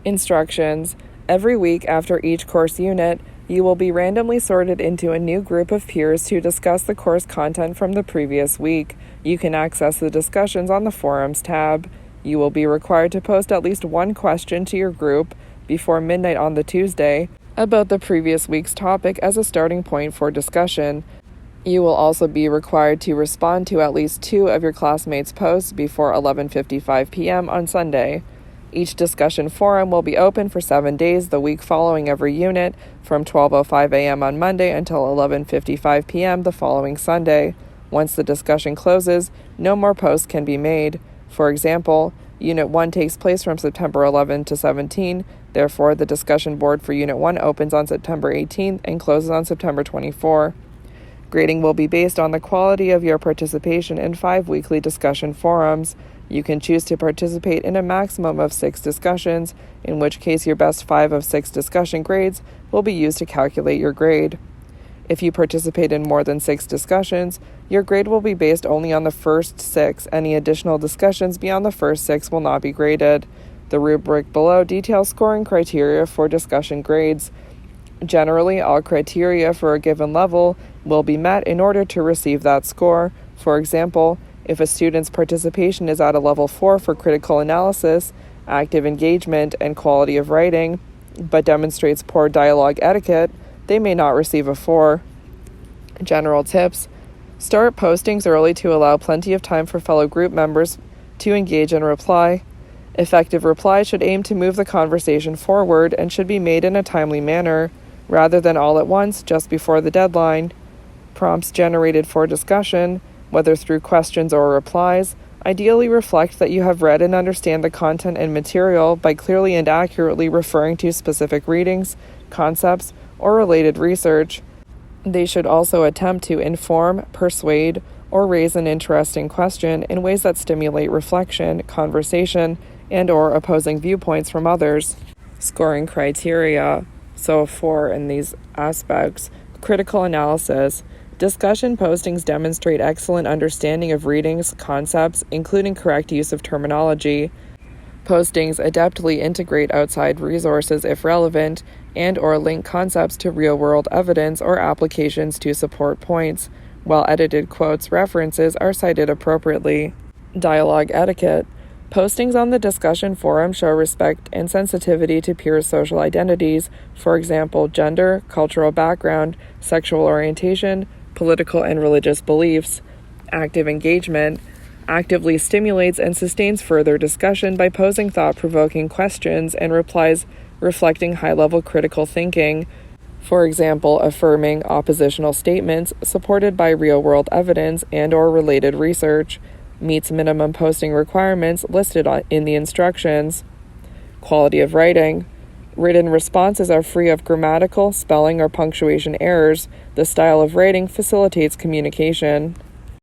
Instructions. Every week after each course unit, you will be randomly sorted into a new group of peers to discuss the course content from the previous week. You can access the discussions on the Forums tab. You will be required to post at least one question to your group before midnight on the Tuesday about the previous week's topic as a starting point for discussion. You will also be required to respond to at least 2 of your classmates' posts before 11:55 p.m. on Sunday. Each discussion forum will be open for 7 days the week following every unit, from 12:05 a.m. on Monday until 11:55 p.m. the following Sunday. Once the discussion closes, no more posts can be made. For example, Unit 1 takes place from September 11 to 17, therefore the discussion board for Unit 1 opens on September 18th and closes on September 24. Grading will be based on the quality of your participation in 5 weekly discussion forums. You can choose to participate in a maximum of 6 discussions, in which case your best 5 of 6 discussion grades will be used to calculate your grade. If you participate in more than 6 discussions, your grade will be based only on the first 6. Any additional discussions beyond the first 6 will not be graded. The rubric below details scoring criteria for discussion grades. Generally, all criteria for a given level will be met in order to receive that score. For example, if a student's participation is at a level 4 for critical analysis, active engagement, and quality of writing, but demonstrates poor dialogue etiquette, they may not receive a 4. General tips. Start postings early to allow plenty of time for fellow group members to engage and reply. Effective reply should aim to move the conversation forward and should be made in a timely manner, rather than all at once just before the deadline. Prompts generated for discussion, whether through questions or replies, ideally reflect that you have read and understand the content and material by clearly and accurately referring to specific readings, concepts, or related research. They should also attempt to inform, persuade, or raise an interesting question in ways that stimulate reflection, conversation, and/or opposing viewpoints from others. Scoring criteria. So for in these aspects, critical analysis. Discussion postings demonstrate excellent understanding of readings, concepts, including correct use of terminology. Postings adeptly integrate outside resources if relevant, and/or link concepts to real-world evidence or applications to support points, while edited quotes references are cited appropriately. Dialogue etiquette. Postings on the discussion forum show respect and sensitivity to peers' social identities, for example, gender, cultural background, sexual orientation, political and religious beliefs. Active engagement actively stimulates and sustains further discussion by posing thought-provoking questions and replies reflecting high-level critical thinking, for example, affirming oppositional statements supported by real-world evidence and/or related research. Meets minimum posting requirements listed in the instructions. Quality of writing. Written responses are free of grammatical, spelling, or punctuation errors. The style of writing facilitates communication.